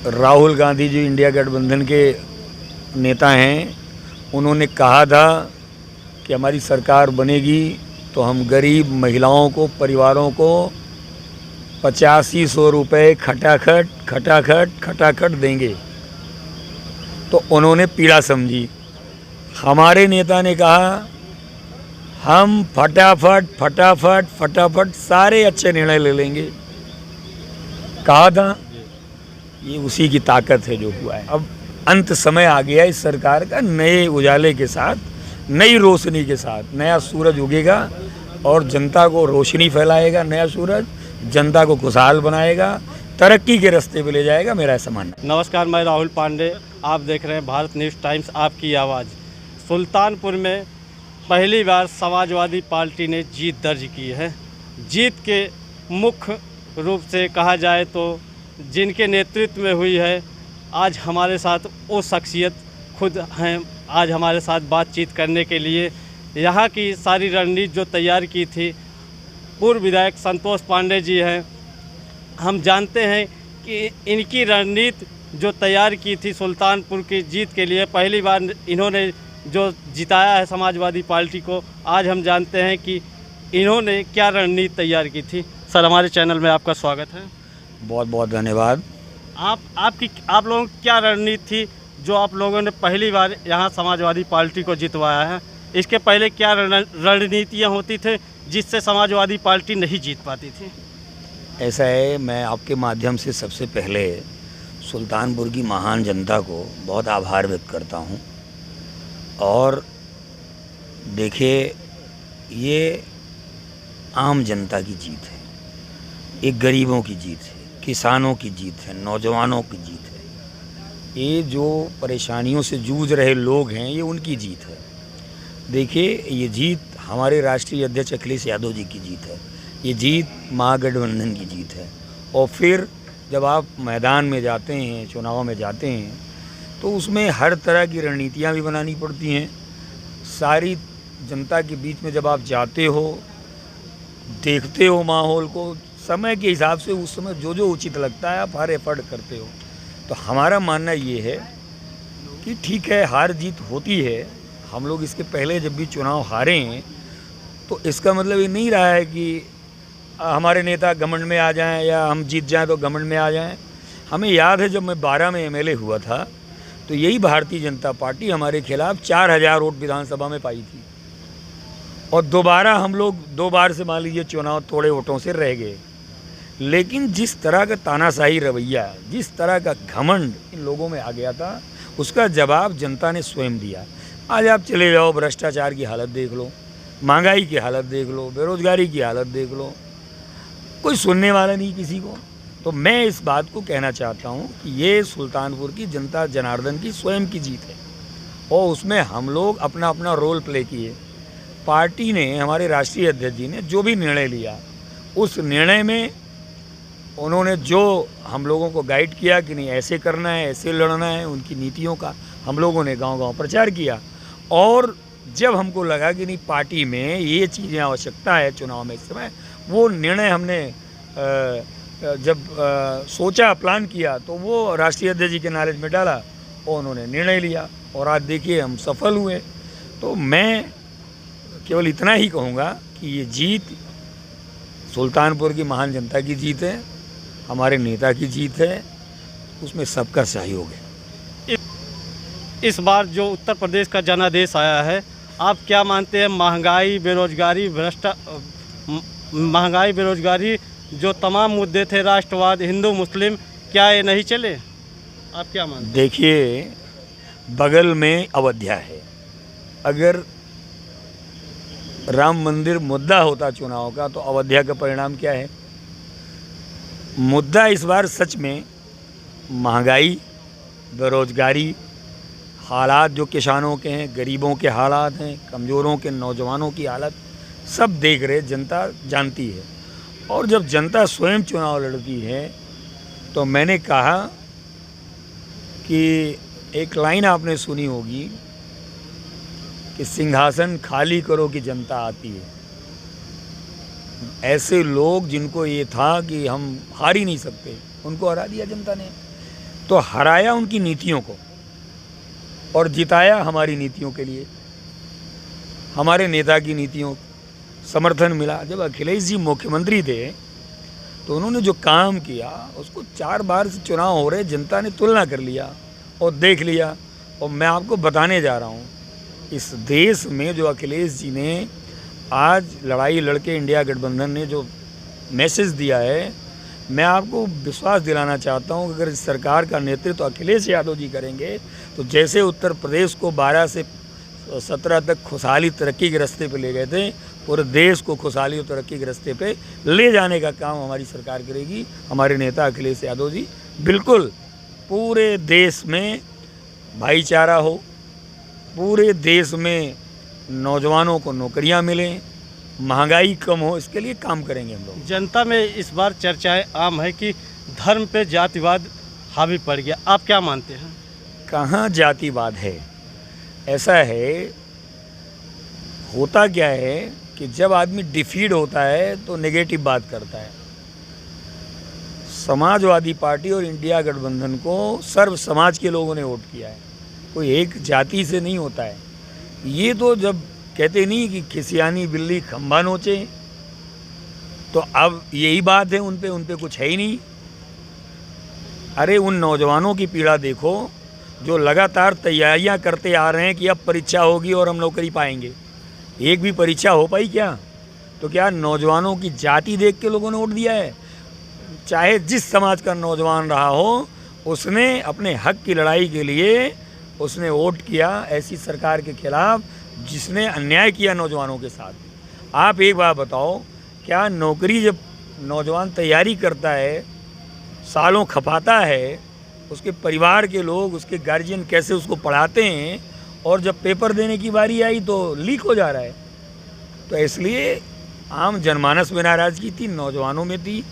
Rahul Gandhi ji India गठबंधन के नेता हैं। उन्होंने कहा था कि हमारी सरकार बनेगी तो हम गरीब महिलाओं को, परिवारों को 8500 रुपये खटाखट देंगे। तो उन्होंने पीड़ा समझी। हमारे नेता ने कहा हम फटाफट सारे अच्छे निर्णय ले लेंगे। कहा था, ये उसी की ताकत है जो हुआ है। अब अंत समय आ गया इस सरकार का। नए उजाले के साथ, नई रोशनी के साथ नया सूरज उगेगा और जनता को रोशनी फैलाएगा। नया सूरज जनता को खुशहाल बनाएगा, तरक्की के रास्ते पे ले जाएगा, मेरा ऐसा मानना है। नमस्कार, मैं राहुल पांडे, आप देख रहे हैं भारत न्यूज़ टाइम्स, आपकी आवाज़। सुल्तानपुर में पहली बार समाजवादी पार्टी ने जीत दर्ज की है। जीत के मुख्य रूप से कहा जाए तो जिनके नेतृत्व में हुई है, आज हमारे साथ वो शख्सियत खुद हैं। आज हमारे साथ बातचीत करने के लिए यहाँ की सारी रणनीति जो तैयार की थी, पूर्व विधायक संतोष पांडे जी हैं। हम जानते हैं कि इनकी रणनीति जो तैयार की थी सुल्तानपुर की जीत के लिए, पहली बार इन्होंने जो जिताया है समाजवादी पार्टी को, आज हम जानते हैं कि इन्होंने क्या रणनीति तैयार की थी। सर, हमारे चैनल में आपका स्वागत है। बहुत बहुत धन्यवाद। आप लोगों की क्या रणनीति थी जो आप लोगों ने पहली बार यहाँ समाजवादी पार्टी को जितवाया है? इसके पहले क्या रणनीतियाँ होती थी जिससे समाजवादी पार्टी नहीं जीत पाती थी? ऐसा है, मैं आपके माध्यम से सबसे पहले सुल्तानपुर की महान जनता को बहुत आभार व्यक्त करता हूँ। और देखिए, ये आम जनता की जीत है, एक गरीबों की जीत है, किसानों की जीत है, नौजवानों की जीत है। ये जो परेशानियों से जूझ रहे लोग हैं, ये उनकी जीत है। देखिए, ये जीत हमारे राष्ट्रीय अध्यक्ष अखिलेश यादव जी की जीत है। ये जीत महागठबंधन की जीत है। और फिर जब आप मैदान में जाते हैं, चुनाव में जाते हैं, तो उसमें हर तरह की रणनीतियाँ भी बनानी पड़ती हैं। सारी जनता के बीच में जब आप जाते हो, देखते हो माहौल को, समय के हिसाब से उस समय जो जो उचित लगता है आप हर एफर्ट करते हो। तो हमारा मानना ये है कि ठीक है, हार जीत होती है। हम लोग इसके पहले जब भी चुनाव हारे हैं, तो इसका मतलब ये नहीं रहा है कि हमारे नेता घमंड में आ जाएं या हम जीत जाएं तो घमंड में आ जाएं। हमें याद है, जब मैं 12 में एमएलए हुआ था, तो यही भारतीय जनता पार्टी हमारे खिलाफ 4000 वोट विधानसभा में पाई थी। और दोबारा हम लोग 2 बार से मान लीजिए चुनाव थोड़े वोटों से रह गए। लेकिन जिस तरह का तानाशाही रवैया, जिस तरह का घमंड इन लोगों में आ गया था, उसका जवाब जनता ने स्वयं दिया। आज आप चले जाओ, भ्रष्टाचार की हालत देख लो, महंगाई की हालत देख लो, बेरोजगारी की हालत देख लो, कोई सुनने वाला नहीं किसी को। तो मैं इस बात को कहना चाहता हूँ कि ये सुल्तानपुर की जनता जनार्दन की स्वयं की जीत है और उसमें हम लोग अपना अपना रोल प्ले किए। पार्टी ने, हमारे राष्ट्रीय अध्यक्ष जी ने जो भी निर्णय लिया, उस निर्णय में उन्होंने जो हम लोगों को गाइड किया कि नहीं ऐसे करना है, ऐसे लड़ना है, उनकी नीतियों का हम लोगों ने गांव-गांव प्रचार किया। और जब हमको लगा कि नहीं, पार्टी में ये चीज़ें आवश्यकता है चुनाव में इस समय, वो निर्णय हमने जब सोचा, प्लान किया, तो वो राष्ट्रीय अध्यक्ष जी के नॉलेज में डाला और उन्होंने निर्णय लिया और आज देखिए हम सफल हुए। तो मैं केवल इतना ही कहूँगा कि ये जीत सुल्तानपुर की महान जनता की जीत है, हमारे नेता की जीत है, उसमें सबका सहयोग है। इस बार जो उत्तर प्रदेश का जनादेश आया है, आप क्या मानते हैं? महंगाई, बेरोजगारी जो तमाम मुद्दे थे, राष्ट्रवाद, हिंदू मुस्लिम, क्या ये नहीं चले? आप क्या मानते हैं? देखिए, बगल में अयोध्या है। अगर राम मंदिर मुद्दा होता चुनाव का, तो अयोध्या का परिणाम क्या है? मुद्दा इस बार सच में महंगाई, बेरोजगारी, हालात जो किसानों के हैं, गरीबों के हालात हैं, कमज़ोरों के, नौजवानों की हालत, सब देख रहे, जनता जानती है। और जब जनता स्वयं चुनाव लड़ती है, तो मैंने कहा कि एक लाइन आपने सुनी होगी कि सिंहासन खाली करो कि जनता आती है। ऐसे लोग जिनको ये था कि हम हार ही नहीं सकते, उनको हरा दिया जनता ने। तो हराया उनकी नीतियों को और जिताया हमारी नीतियों के लिए। हमारे नेता की नीतियों समर्थन मिला। जब अखिलेश जी मुख्यमंत्री थे तो उन्होंने जो काम किया उसको 4 बार से चुनाव हो रहे, जनता ने तुलना कर लिया और देख लिया। और मैं आपको बताने जा रहा हूँ, इस देश में जो अखिलेश जी ने आज लड़ाई लड़के इंडिया गठबंधन ने जो मैसेज दिया है, मैं आपको विश्वास दिलाना चाहता हूँ कि अगर इस सरकार का नेतृत्व अखिलेश यादव जी करेंगे तो जैसे उत्तर प्रदेश को 12 से 17 तक खुशहाली तरक्की के रास्ते पे ले गए थे, पूरे देश को खुशहाली और तरक्की के रास्ते पे ले जाने का काम हमारी सरकार करेगी। हमारे नेता अखिलेश यादव जी बिल्कुल पूरे देश में भाईचारा हो, पूरे देश में नौजवानों को नौकरियां मिलें, महंगाई कम हो, इसके लिए काम करेंगे हम लोग। जनता में इस बार चर्चाएं आम है कि धर्म पे जातिवाद हावी पड़ गया, आप क्या मानते हैं? कहाँ जातिवाद है? ऐसा है, होता क्या है कि जब आदमी डिफीड होता है तो नेगेटिव बात करता है। समाजवादी पार्टी और इंडिया गठबंधन को सर्व समाज के लोगों ने वोट किया है, कोई एक जाति से नहीं होता है। ये तो जब कहते नहीं कि खिसियानी बिल्ली खंभा नोचे, तो अब यही बात है, उन पे कुछ है ही नहीं। अरे उन नौजवानों की पीड़ा देखो जो लगातार तैयारियां करते आ रहे हैं कि अब परीक्षा होगी और हम नौकरी पाएंगे। एक भी परीक्षा हो पाई क्या? तो क्या नौजवानों की जाति देख के लोगों ने वोट दिया है? चाहे जिस समाज का नौजवान रहा हो, उसने अपने हक की लड़ाई के लिए उसने वोट किया ऐसी सरकार के खिलाफ जिसने अन्याय किया नौजवानों के साथ। आप एक बात बताओ, क्या नौकरी जब नौजवान तैयारी करता है, सालों खपाता है, उसके परिवार के लोग, उसके गार्जियन कैसे उसको पढ़ाते हैं, और जब पेपर देने की बारी आई तो लीक हो जा रहा है। तो इसलिए आम जनमानस में नाराज़गी थी, नौजवानों में थी,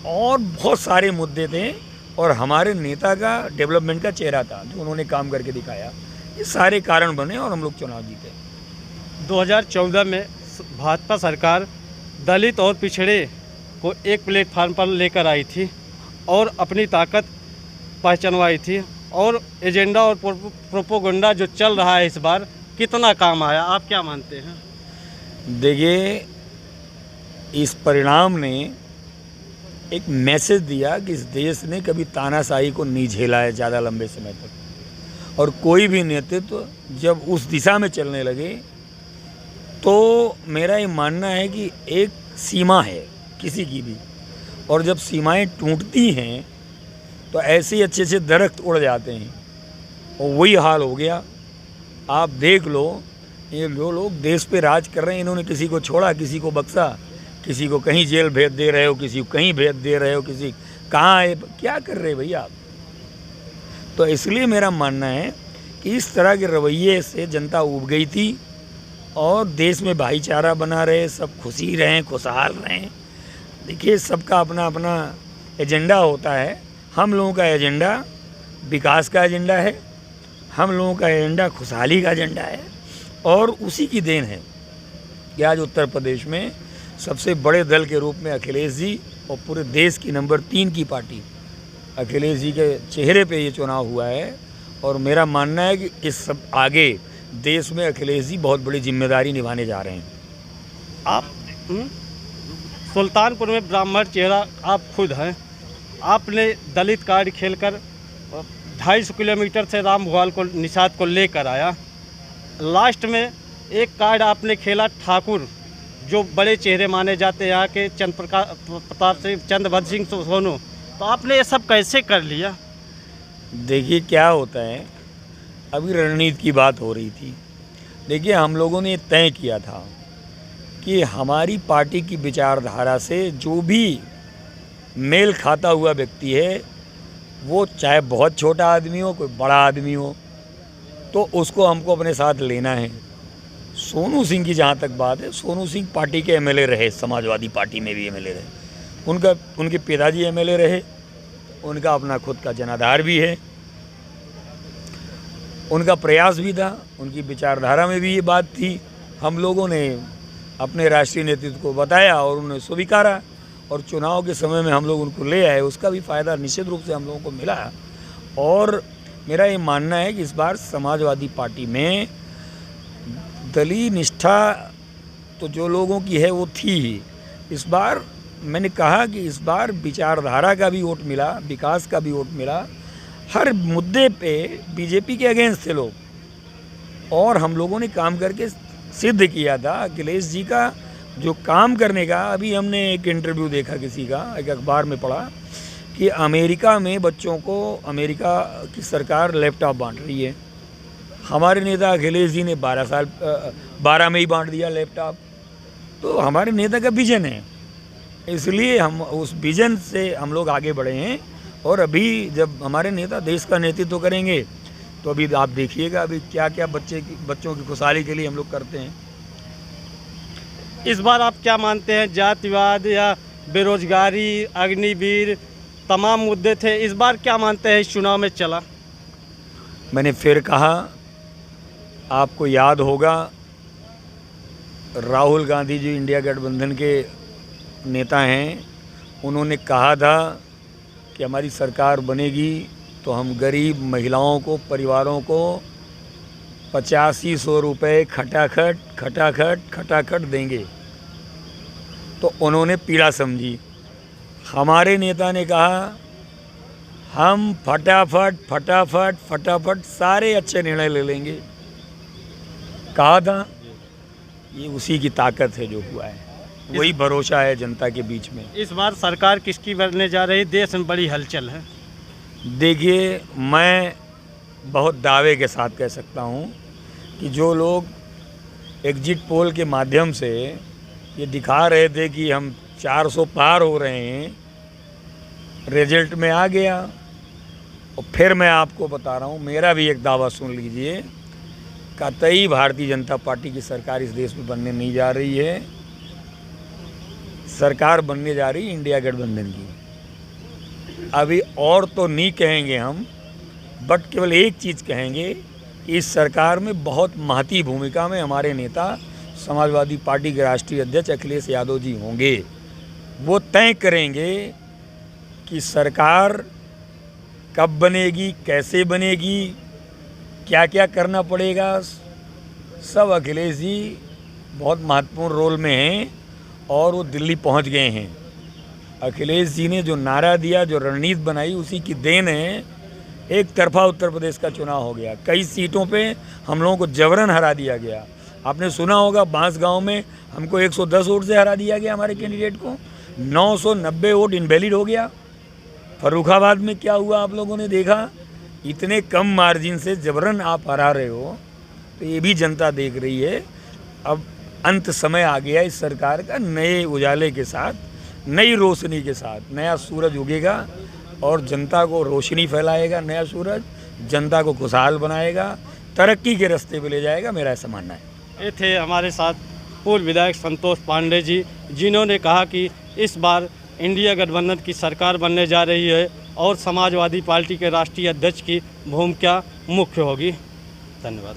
और बहुत सारे मुद्दे थे, और हमारे नेता का डेवलपमेंट का चेहरा था जो उन्होंने काम करके दिखाया। ये सारे कारण बने और हम लोग चुनाव जीते। 2014 में भाजपा सरकार दलित और पिछड़े को एक प्लेटफार्म पर लेकर आई थी और अपनी ताकत पहचानवाई थी, और एजेंडा और प्रोपोगंडा जो चल रहा है इस बार कितना काम आया, आप क्या मानते हैं? देखिए, इस परिणाम ने एक मैसेज दिया कि इस देश ने कभी तानाशाही को नहीं झेला है ज़्यादा लंबे समय तक, और कोई भी नेतृत्व जब उस दिशा में चलने लगे तो मेरा ये मानना है कि एक सीमा है किसी की भी, और जब सीमाएं टूटती हैं तो ऐसे ही अच्छे अच्छे दरख्त उड़ जाते हैं, और वही हाल हो गया। आप देख लो, ये जो लोग देश पे राज कर रहे हैं, इन्होंने किसी को छोड़ा, किसी को बख्शा, किसी को कहीं जेल भेज दे रहे हो, किसी को कहीं भेज दे रहे हो, किसी कहाँ है, क्या कर रहे भैया आप? तो इसलिए मेरा मानना है कि इस तरह के रवैये से जनता उब गई थी, और देश में भाईचारा बना रहे, सब खुशी रहें, खुशहाल रहें। देखिए, सबका अपना अपना एजेंडा होता है। हम लोगों का एजेंडा विकास का एजेंडा है, हम लोगों का एजेंडा खुशहाली का एजेंडा है, और उसी की देन है कि आज उत्तर प्रदेश में सबसे बड़े दल के रूप में अखिलेश जी और पूरे देश की नंबर 3 की पार्टी अखिलेश जी के चेहरे पे ये चुनाव हुआ है। और मेरा मानना है कि इस सब आगे देश में अखिलेश जी बहुत बड़ी जिम्मेदारी निभाने जा रहे हैं। आप सुल्तानपुर में ब्राह्मण चेहरा आप खुद हैं, आपने दलित कार्ड खेलकर 250 किलोमीटर से राम भुआल को निषाद को लेकर आया। लास्ट में एक कार्ड आपने खेला ठाकुर, जो बड़े चेहरे माने जाते हैं यहाँ के, प्रताप सिंह, चंद्रभद्र सिंह सोनू, तो आपने ये सब कैसे कर लिया? देखिए, क्या होता है, अभी रणनीति की बात हो रही थी। देखिए, हम लोगों ने तय किया था कि हमारी पार्टी की विचारधारा से जो भी मेल खाता हुआ व्यक्ति है, वो चाहे बहुत छोटा आदमी हो, कोई बड़ा आदमी हो, तो उसको हमको अपने साथ लेना है। सोनू सिंह की जहाँ तक बात है, सोनू सिंह पार्टी के एमएलए रहे, समाजवादी पार्टी में भी एमएलए रहे, उनके पिताजी एमएलए रहे, उनका अपना खुद का जनाधार भी है, उनका प्रयास भी था, उनकी विचारधारा में भी ये बात थी। हम लोगों ने अपने राष्ट्रीय नेतृत्व को बताया और उन्होंने स्वीकारा, और चुनाव के समय में हम लोग उनको ले आए, उसका भी फ़ायदा निश्चित रूप से हम लोगों को मिला। और मेरा ये मानना है कि इस बार समाजवादी पार्टी में दलीय निष्ठा तो जो लोगों की है वो थी ही। इस बार मैंने कहा कि इस बार विचारधारा का भी वोट मिला, विकास का भी वोट मिला। हर मुद्दे पे बीजेपी के अगेंस्ट थे लोग, और हम लोगों ने काम करके सिद्ध किया था। अखिलेश जी का जो काम करने का, अभी हमने एक इंटरव्यू देखा किसी का, एक अखबार में पढ़ा कि अमेरिका में बच्चों को अमेरिका की सरकार लैपटॉप बांट रही है। हमारे नेता अखिलेश जी ने 12 में ही बांट दिया लैपटॉप। तो हमारे नेता का विजन है, इसलिए हम उस विजन से हम लोग आगे बढ़े हैं। और अभी जब हमारे नेता देश का नेतृत्व करेंगे तो अभी आप देखिएगा अभी क्या क्या बच्चों की खुशहाली के लिए हम लोग करते हैं। इस बार आप क्या मानते हैं, जातिवाद या बेरोजगारी, अग्निवीर, तमाम मुद्दे थे, इस बार क्या मानते हैं इस चुनाव में चला? मैंने फिर कहा, आपको याद होगा राहुल गांधी जी इंडिया गठबंधन के नेता हैं, उन्होंने कहा था कि हमारी सरकार बनेगी तो हम गरीब महिलाओं को, परिवारों को 8500 रुपये खटाखट देंगे। तो उन्होंने पीड़ा समझी। हमारे नेता ने कहा हम फटाफट सारे अच्छे निर्णय ले लेंगे। कहा था, ये उसी की ताकत है जो हुआ है, वही भरोसा है जनता के बीच में। इस बार सरकार किसकी बनने जा रही, देश में बड़ी हलचल है? देखिए, मैं बहुत दावे के साथ कह सकता हूँ कि जो लोग एग्जिट पोल के माध्यम से ये दिखा रहे थे कि हम 400 पार हो रहे हैं, रिजल्ट में आ गया। और फिर मैं आपको बता रहा हूँ, मेरा भी एक दावा सुन लीजिए, कतई भारतीय जनता पार्टी की सरकार इस देश में बनने नहीं जा रही है। सरकार बनने जा रही है इंडिया गठबंधन की। अभी और तो नहीं कहेंगे हम, बट केवल एक चीज़ कहेंगे कि इस सरकार में बहुत महती भूमिका में हमारे नेता समाजवादी पार्टी के राष्ट्रीय अध्यक्ष अखिलेश यादव जी होंगे। वो तय करेंगे कि सरकार कब बनेगी, कैसे बनेगी, क्या क्या करना पड़ेगा। सब अखिलेश जी बहुत महत्वपूर्ण रोल में हैं और वो दिल्ली पहुंच गए हैं। अखिलेश जी ने जो नारा दिया, जो रणनीति बनाई, उसी की देन है। एक तरफा उत्तर प्रदेश का चुनाव हो गया, कई सीटों पे हम लोगों को जबरन हरा दिया गया। आपने सुना होगा बांसगांव में हमको 110 वोट से हरा दिया गया, हमारे कैंडिडेट को 990 वोट इनवैलिड हो गया। फर्रुखाबाद में क्या हुआ आप लोगों ने देखा, इतने कम मार्जिन से जबरन आप हरा रहे हो। तो ये भी जनता देख रही है। अब अंत समय आ गया इस सरकार का, नए उजाले के साथ, नई रोशनी के साथ नया सूरज उगेगा और जनता को रोशनी फैलाएगा। नया सूरज जनता को खुशहाल बनाएगा, तरक्की के रास्ते पे ले जाएगा, मेरा ऐसा मानना है। ये थे हमारे साथ पूर्व विधायक संतोष पांडे जी, जिन्होंने कहा कि इस बार इंडिया गठबंधन की सरकार बनने जा रही है और समाजवादी पार्टी के राष्ट्रीय अध्यक्ष की भूमिका मुख्य होगी। धन्यवाद।